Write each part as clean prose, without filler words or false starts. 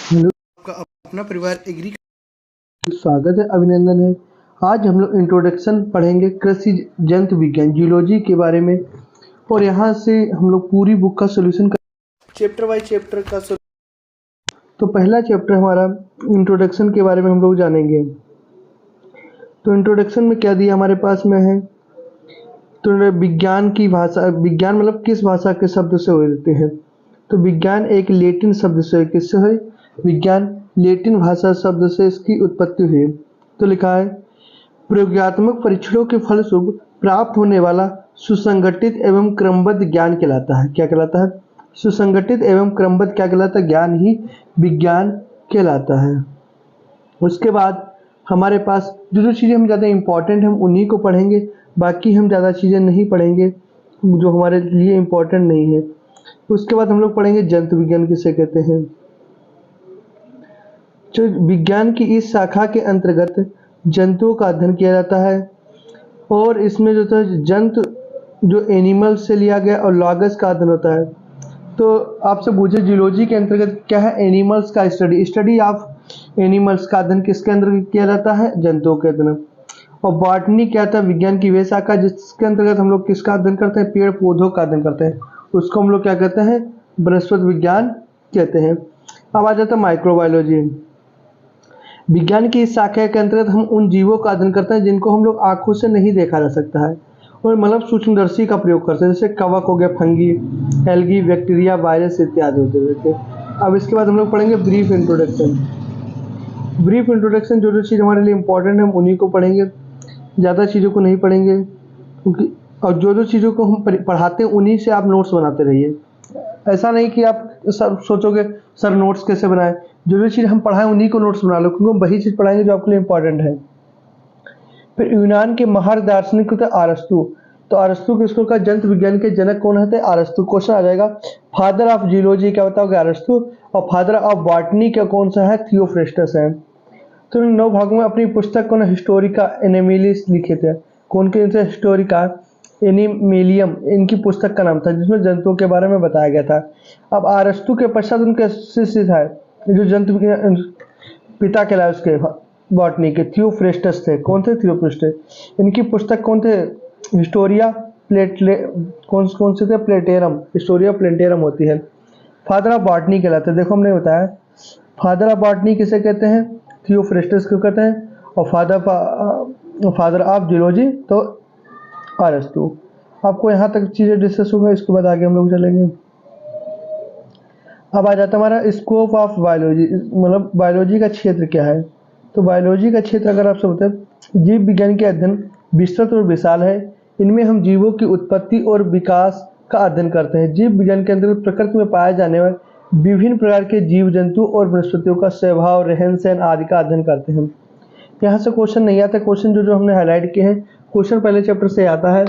Hello. आपका अपना परिवार एग्री। स्वागत है, अभिनंदन है। आज हम लोग इंट्रोडक्शन पढ़ेंगे कृषि जंतु विज्ञान जियोलॉजी के बारे में, और यहाँ से हम लोग पूरी बुक का सोल्यूशन कर। चैप्टर बाय चैप्टर का तो पहला चैप्टर हमारा इंट्रोडक्शन के बारे में हम लोग जानेंगे। तो इंट्रोडक्शन में क्या दिया हमारे पास में है, तो विज्ञान की भाषा, विज्ञान मतलब किस भाषा के शब्द से होते हैं। तो विज्ञान एक लैटिन शब्द से, किससे है, विज्ञान लैटिन भाषा शब्द से इसकी उत्पत्ति हुई। तो लिखा है प्रयोगात्मक परीक्षणों के फलस्वरूप प्राप्त होने वाला सुसंगठित एवं क्रमबद्ध ज्ञान कहलाता है। क्या कहलाता है? सुसंगठित एवं क्रमबद्ध क्या कहलाता है? ज्ञान ही विज्ञान कहलाता है। उसके बाद हमारे पास जो जो चीज़ें हम ज़्यादा इम्पोर्टेंट हम उन्हीं को पढ़ेंगे, बाकी हम ज़्यादा चीज़ें नहीं पढ़ेंगे जो हमारे लिए इम्पोर्टेंट नहीं है। उसके बाद हम लोग पढ़ेंगे जंतु विज्ञान किसे कहते हैं। जो विज्ञान की इस शाखा के अंतर्गत जंतुओं का अध्ययन किया जाता है, और इसमें जो था जंतु जो एनिमल्स से लिया गया और लॉगस का अध्ययन होता है। तो आपसे पूछे जियोलॉजी के अंतर्गत क्या है? एनिमल्स का स्टडी, स्टडी ऑफ एनिमल्स का अध्ययन किसके अंतर्गत किया जाता है? जंतुओं के अध्ययन। और बॉटनी क्या था? विज्ञान की वह शाखा जिसके अंतर्गत हम लोग किसका अध्ययन करते हैं? पेड़ पौधों का अध्ययन करते हैं। उसको हम लोग क्या कहते हैं? वनस्पति विज्ञान कहते हैं। अब आ जाता है माइक्रोबायोलॉजी। विज्ञान की इस शाखा के अंतर्गत हम उन जीवों का अध्ययन करते हैं जिनको हम लोग आंखों से नहीं देखा जा सकता है, और मतलब सूक्ष्मदर्शी का प्रयोग करते हैं, जैसे कवक हो गया, फंगी, एल्गी, बैक्टीरिया, वायरस इत्यादि होते रहते हैं। अब इसके बाद हम लोग पढ़ेंगे ब्रीफ इंट्रोडक्शन। ब्रीफ इंट्रोडक्शन जो जो चीज़ हमारे लिए इंपॉर्टेंट है हम उन्हीं को पढ़ेंगे, ज़्यादा चीज़ों को नहीं पढ़ेंगे, क्योंकि और जो जो चीज़ों को हम पढ़ाते हैं उन्हीं से आप नोट्स बनाते रहिए। ऐसा नहीं कि आप सर सोचोगे सर नोट्स कैसे बनाए, जो जो चीज़ हम पढ़ाएं उन्हीं को नोट्स बना लो, क्योंकि हम वही चीज़ पढ़ाएंगे जो आपके लिए इंपॉर्टेंट है। फिर यूनान के महार दार्शनिक होते अरस्तु। तो अरस्तु किसको का जंतु विज्ञान के जनक कौन होते हैं? अरस्तु। क्वेश्चन आ जाएगा फादर ऑफ जियोलॉजी क्या बताओगे? अरस्तु। और फादर ऑफ बॉटनी क्या कौन सा है? थियोफ्रेस्टस है। तो इन 9 भागों में अपनी पुस्तक को हिस्टोरिका एनिमिलिस लिखे थे। कौन के? हिस्टोरिका एनिमिलियम इनकी पुस्तक का नाम था, जिसमें जंतुओं के बारे में बताया गया था। अब अरस्तु के पश्चात उनके शिष्य था जो जंतु के पिता कहलाए उसके बॉटनी के, थियोफ्रेस्टस थे। कौन थे? थियोफ्रेस्टस। इनकी पुस्तक कौन थे? हिस्टोरिया प्लेटले कौन कौन से थे? प्लेटेरम, हिस्टोरिया प्लेटेरम होती है। फादर ऑफ बॉटनी कहलाते हैं। देखो हमने बताया फादर ऑफ बॉटनी किसे कहते हैं? थियोफ्रेस्टस को कहते हैं। और फादर ऑफ जियोलॉजी तो अरस्तु। आपको यहाँ तक चीज़ें डिस्कस होगा, इसके बाद आगे हम लोग चलेंगे। अब आ जाता हमारा स्कोप ऑफ बायोलॉजी, मतलब बायोलॉजी का क्षेत्र क्या है। तो बायोलॉजी का क्षेत्र अगर आपसे बताए, जीव विज्ञान के अध्ययन विस्तृत और विशाल है। इनमें हम जीवों की उत्पत्ति और विकास का अध्ययन करते हैं। जीव विज्ञान के अंतर्गत प्रकृति में पाए जाने वाले विभिन्न प्रकार के जीव जंतु और वनस्पतियों का स्वभाव, रहन सहन आदि का अध्ययन करते हैं। यहाँ से क्वेश्चन नहीं आता, क्वेश्चन जो जो हमने हाईलाइट किए हैं, क्वेश्चन पहले चैप्टर से आता है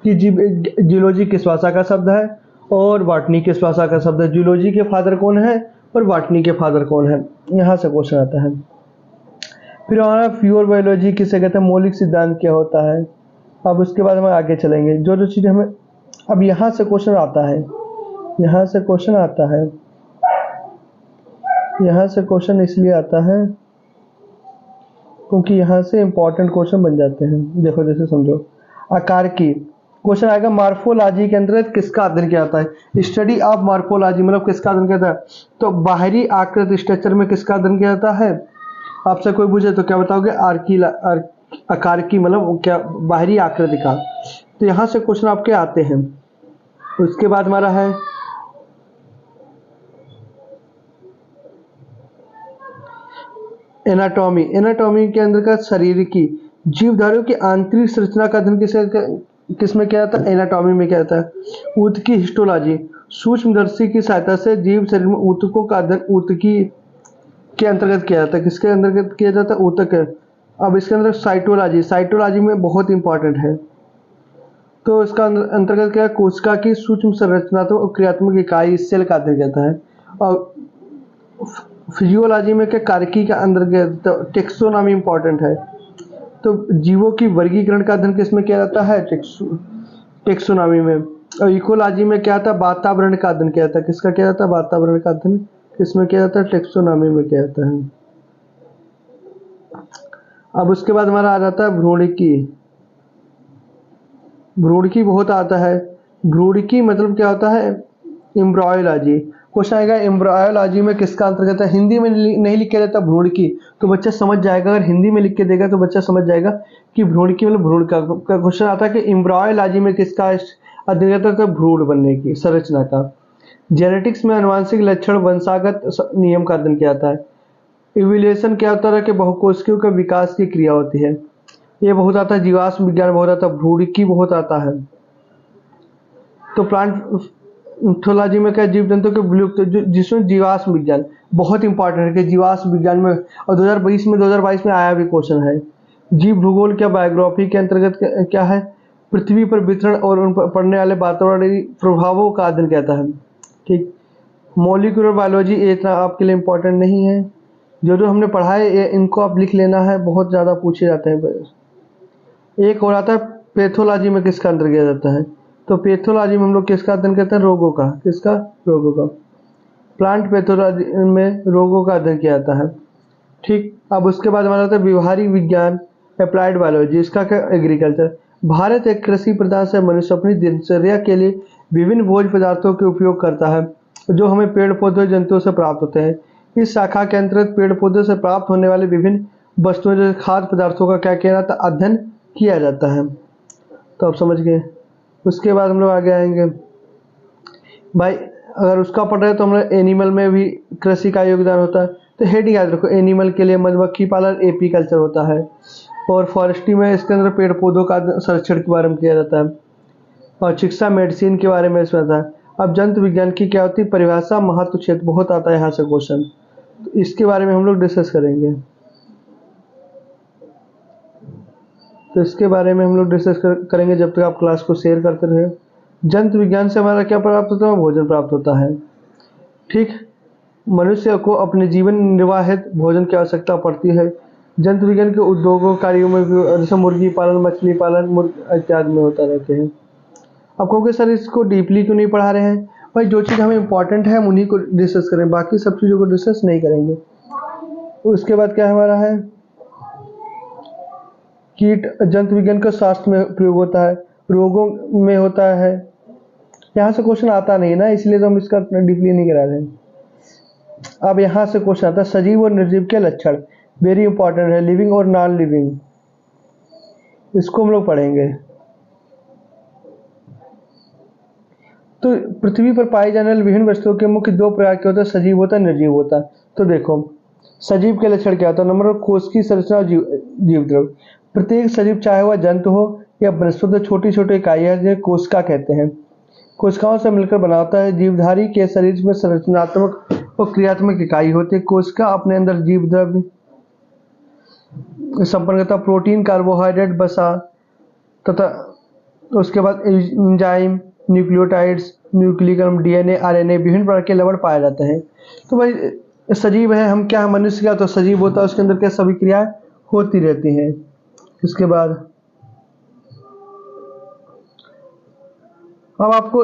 कि जियोलॉजी किस भाषा का शब्द है और बॉटनी किस भाषा का शब्द है, जियोलॉजी के फादर कौन है और बॉटनी के फादर कौन है, यहाँ से क्वेश्चन आता है। फिर हमारा प्योर बायोलॉजी किसे कहते हैं, मौलिक सिद्धांत क्या होता है। अब उसके बाद हम आगे चलेंगे, जो जो चीज़ें हमें, अब यहाँ से क्वेश्चन आता है, यहाँ से क्वेश्चन आता है, यहाँ से क्वेश्चन इसलिए आता है क्योंकि यहाँ से इंपॉर्टेंट क्वेश्चन बन जाते हैं। देखो जैसे समझो आकार की क्वेश्चन आएगा, मार्फोलॉजी के अंतर्गत किसका अध्ययन किया जाता है? स्टडी ऑफ मार्फोलॉजी मतलब किसका अध्ययन किया जाता है? तो बाहरी आकृति स्ट्रक्चर में किसका अध्ययन किया जाता है? आपसे कोई पूछे तो क्या बताओगे? आकार की मतलब क्या? बाहरी आकृति का। तो यहाँ से क्वेश्चन आपके आते हैं। उसके बाद हमारा है एनाटॉमी। एनाटॉमी के अंदर का शरीर की जीवधारियों की आंतरिक संरचना का अध्ययन किसमें किया जाता है? एनाटॉमी में किया जाता है। ऊतकी हिस्टोलॉजी, सूक्ष्मदर्शी की सहायता से जीव शरीर में ऊतकों का अध्ययन ऊतकी के अंतर्गत किया जाता है। किसके अंतर्गत किया जाता है? ऊतक है। अब इसके अंदर साइटोलॉजी, साइटोलॉजी में बहुत इंपॉर्टेंट है। तो इसका अंतर्गत क्या है? कोशिका की सूक्ष्म संरचनात्मक और क्रियात्मक इकाई सेल का अध्ययन किया जाता है। और फिजियोलॉजी में क्या? कार्यकी का अंतर्गत टेक्सोनॉमी इंपॉर्टेंट है। तो जीवों की वर्गीकरण का अध्ययन किसमें किया जाता है? टेक्सोनॉमी में। और इकोलॉजी में क्या था? वातावरण का अध्ययन किया जाता है। किसका किया जाता है? वातावरण का अध्ययन इसमें क्या जाता है, टेक्सोनॉमी में क्या जाता है। अब उसके बाद हमारा आ जाता है भ्रूणिकी। भ्रूणिकी बहुत आता है। भ्रूणिकी मतलब क्या होता है, एम्ब्रॉयलॉजी। क्वेश्चन आएगा एम्ब्रॉयलॉजी में किसका अंतर्गत है। हिंदी में नहीं लिख के रहता भ्रूणिकी तो बच्चा समझ जाएगा, अगर हिंदी में लिख के देगा तो बच्चा समझ जाएगा कि भ्रूणिकी मतलब भ्रूण का क्वेश्चन आता है कि एम्ब्रॉयलॉजी में किसका अंतर्गत है, तो भ्रूण बनने की संरचना का। जेनेटिक्स में अनुवांशिक लक्षण वंशागत नियम का अध्ययन किया जाता है। इवोल्यूशन क्या होता है कि बहुकोशिकीयों के विकास की क्रिया होती है, ये बहुत आता है। जीवाश्म विज्ञान बहुत आता है, भ्रूणिकी बहुत आता है। तो प्लांटोलॉजी में क्या, जीव जंतु के विलुप्त जिसमें जीवाश्म विज्ञान बहुत इंपॉर्टेंट है कि जीवाश्म विज्ञान में, और 2022 में आया भी क्वेश्चन है। जीव भूगोल क्या बायोग्राफी के अंतर्गत क्या है, पृथ्वी पर वितरण और उन पर पड़ने वाले वातावरणीय प्रभावों का अध्ययन कहता है। ठीक। मॉलिक्यूलर बायोलॉजी ये इतना आपके लिए इम्पोर्टेंट नहीं है, जो जो हमने पढ़ा है ये इनको आप लिख लेना है, बहुत ज़्यादा पूछे जाते हैं। एक और आता है पैथोलॉजी में किसका अंदर किया जाता है, तो पैथोलॉजी में हम लोग किसका अध्ययन करते हैं, रोगों का। किसका, रोगों का। प्लांट पैथोलॉजी में रोगों का अध्ययन किया जाता है। ठीक। अब उसके बाद हमारा आता है व्यवहारिक विज्ञान, अप्लाइड बायोलॉजी। इसका क्या, एग्रीकल्चर। भारत एक कृषि प्रधान से मनुष्य अपनी दिनचर्या के लिए विभिन्न भोज्य पदार्थों के उपयोग करता है जो हमें पेड़ पौधे जंतुओं से प्राप्त होते हैं। इस शाखा के अंतर्गत पेड़ पौधों से प्राप्त होने वाले विभिन्न वस्तुओं जैसे खाद्य पदार्थों का क्या किया जाता है, अध्ययन किया जाता है। तो आप समझ गए। उसके बाद हम लोग आगे आएंगे भाई, अगर उसका पढ़ रहे हैं तो हम लोग एनिमल में भी कृषि का योगदान होता है। तो हेडिंग याद रखो, एनिमल के लिए मधुमक्खी पालन एपीकल्चर होता है, और फॉरेस्ट्री में इसके अंदर पेड़ पौधों का संरक्षण के बारे में किया जाता है, और चिकित्सा मेडिसिन के बारे में इसमें आता है। अब जंतु विज्ञान की क्या होती है, परिभाषा महत्व क्षेत्र बहुत आता है यहाँ से क्वेश्चन, तो इसके बारे में हम लोग डिस्कस करेंगे। तो इसके बारे में हम लोग डिस्कस करेंगे जब तक आप क्लास को शेयर करते रहे। जंतु विज्ञान से हमारा क्या प्राप्त होता है, भोजन प्राप्त होता है। ठीक। मनुष्य को अपने जीवन निर्वाह हेतु भोजन की आवश्यकता पड़ती है। जंतु विज्ञान के उद्योगों कार्यों में भी, जैसे मुर्गी पालन, मछली पालन, मुर्ग इत्यादि में होता रहते हैं। आप कहोगे सर इसको डीपली क्यों नहीं पढ़ा रहे हैं, भाई जो चीज़ हमें इंपॉर्टेंट है हम उन्हीं को डिस्कस करें, बाकी सब चीज़ों को डिस्कस नहीं करेंगे। उसके बाद क्या हमारा है, कीट जंतु विज्ञान का स्वास्थ्य में प्रयोग होता है, रोगों में होता है। यहाँ से क्वेश्चन आता नहीं ना, इसलिए तो हम इसका डीपली नहीं करा रहे हैं। अब यहाँ से क्वेश्चन आता है सजीव और निर्जीव के लक्षण, वेरी इंपॉर्टेंट है, लिविंग और नॉन लिविंग, इसको हम लोग पढ़ेंगे। तो पृथ्वी पर पाई जाने वाली विभिन्न वस्तुओं के मुख्य दो प्रकार के होते हैं, सजीव होता है, निर्जीव होता है। तो देखो सजीव के लक्षण क्या होता है, नंबर 1 कोश की संरचना और जीव द्रव्य। प्रत्येक सजीव चाहे वह जंतु हो या वनस्पति छोटी छोटी इकाइयां जिन्हें कोशिका कहते हैं, कोशिकाओं से मिलकर बना होता है। जीवधारी के शरीर में संरचनात्मक और क्रियात्मक इकाई होती है। कोशिका अपने अंदर जीव द्रव्य संपन्न करता, प्रोटीन, कार्बोहाइड्रेट, वसा तथा उसके बाद enzyme, nucleotides, nucleic acid, DNA, RNA, विभिन्न प्रकार के लवण पाए जाते हैं। तो भाई सजीव है, हम क्या, मनुष्य का तो सजीव होता है, उसके अंदर क्या सभी क्रियाएं होती रहती हैं। इसके बाद अब आपको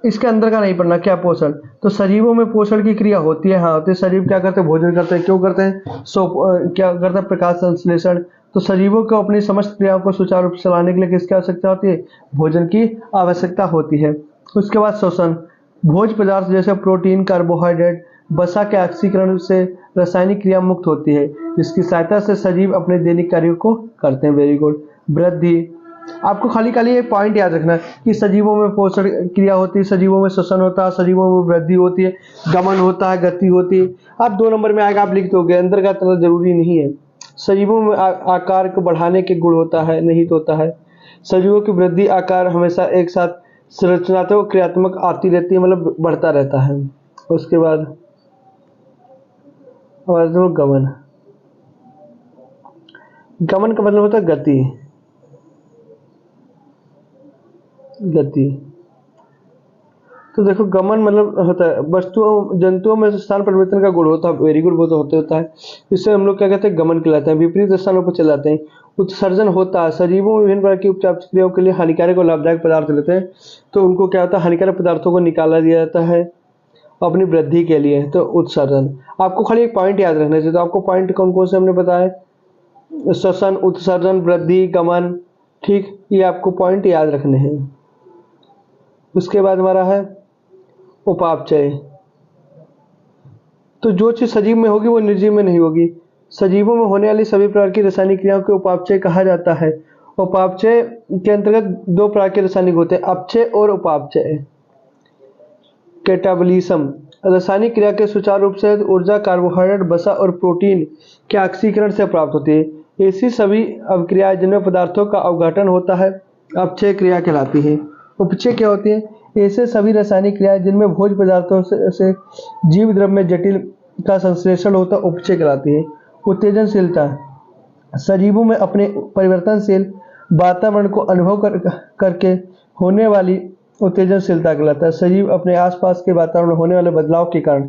इसके अंदर का नहीं पढ़ना, क्या पोषण, तो सजीवों में पोषण की क्रिया होती है, हाँ होती है। सजीव क्या करते हैं, भोजन करते हैं, क्यों करते हैं, क्या करते हैं, प्रकाश संश्लेषण। तो सजीवों को अपनी समस्त क्रियाओं को सुचारू रूप से चलाने के लिए किसकी आवश्यकता होती है, भोजन की आवश्यकता होती है। उसके बाद श्वसन, भोज्य पदार्थ जैसे प्रोटीन, कार्बोहाइड्रेट, वसा के ऑक्सीकरण से रासायनिक क्रिया मुक्त होती है, जिसकी सहायता से सजीव अपने दैनिक कार्यों को करते हैं। Very good. वृद्धि, आपको खाली खाली एक पॉइंट याद रखना है कि सजीवों में पोषण क्रिया होती है, सजीवों में श्वसन होता है, सजीवों में वृद्धि होती है, गमन होता है, गति होती है। आप 2 नंबर में आएगा, आप लिख दोगे, अंदर का तरह जरूरी नहीं है। सजीवों में आकार को बढ़ाने के गुण होता है, नहीं तो होता है। सजीवों की वृद्धि, आकार हमेशा एक साथ संरचनात्मक क्रियात्मक आती रहती है, मतलब बढ़ता रहता है। उसके बाद गमन, गमन का मतलब होता है गति, गति। तो देखो गमन मतलब होता है वस्तुओं जंतुओं में स्थान परिवर्तन का गुण होता है, वेरी गुड, वो तो होता है। इससे हम लोग क्या कहते हैं, गमन कहलाते हैं, विपरीत स्थानों पर चले जाते हैं। उत्सर्जन होता है, सजीवों में विभिन्न प्रकार की उपचार क्रियाओं के लिए हानिकारक और लाभदायक पदार्थ लेते हैं, तो उनको क्या होता है, हानिकारक पदार्थों को निकाला दिया जाता है। अपनी वृद्धि के लिए। तो उत्सर्जन, आपको खाली एक पॉइंट याद रखना चाहिए। तो आपको पॉइंट कौन कौन से हमने बताया, श्वसन, उत्सर्जन, वृद्धि, गमन, ठीक, ये आपको पॉइंट याद रखने हैं। उसके बाद हमारा है उपापचय। तो जो चीज सजीव में होगी वो निर्जीव में नहीं होगी। सजीवों में होने वाली सभी प्रकार की रासायनिक क्रियाओं को उपापचय कहा जाता है। उपापचय के अंतर्गत दो प्रकार के रासायनिक होते हैं, अपचय और उपापचय। कैटाबॉलिज्म, रासायनिक क्रिया के सुचारू रूप से ऊर्जा कार्बोहाइड्रेट, वसा और प्रोटीन के ऑक्सीकरण से प्राप्त होती है। ऐसी सभी अवक्रियाएं जिनमें पदार्थों का अवघटन होता है अपचय क्रिया कहलाती है। उपचय क्या होती है, ऐसे सभी रासायनिक क्रियाएं जिनमें भोज्य पदार्थों से जीव द्रव्य में जटिल का संश्लेषण होता है उपचय कहलाती है। उत्तेजनशीलता, सजीवों में अपने परिवर्तनशील वातावरण को अनुभव करके होने वाली उत्तेजनशीलता कहलाता है। सजीव अपने आसपास के वातावरण में होने वाले बदलाव के कारण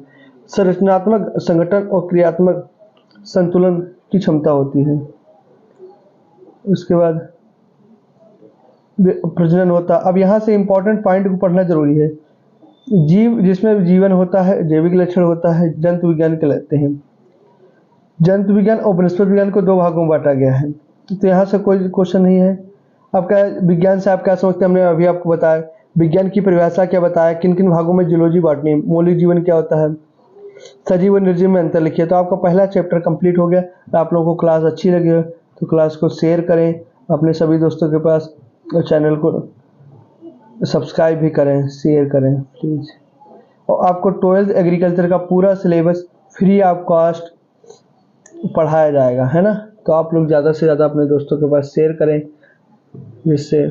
संरचनात्मक संगठन और क्रियात्मक संतुलन की क्षमता होती है। उसके बाद प्रजनन होता। अब यहाँ से इंपॉर्टेंट पॉइंट को पढ़ना जरूरी है। जीव जिसमें जीवन होता है, जैविक लक्षण होता है, जंतु विज्ञान कहलाते हैं। जंतु विज्ञान और वनस्पति विज्ञान को दो भागों में बांटा गया है। तो यहाँ से कोई क्वेश्चन नहीं है। आपका विज्ञान से आप क्या समझते हैं, हमने अभी आपको बताया। विज्ञान की परिभाषा क्या बताया, किन किन भागों में जूलॉजी बांटनी है, मौलिक जीवन क्या होता है, सजीव और निर्जीव में अंतर लिखिए। तो आपका पहला चैप्टर कंप्लीट हो गया। आप लोगों को क्लास अच्छी लगी हो तो क्लास को शेयर करें अपने सभी दोस्तों के पास, और चैनल को सब्सक्राइब भी करें, शेयर करें प्लीज़। और आपको 12th एग्रीकल्चर का पूरा सिलेबस फ्री ऑफ कॉस्ट पढ़ाया जाएगा, है ना। तो आप लोग ज़्यादा से ज़्यादा अपने दोस्तों के पास शेयर करें, जिससे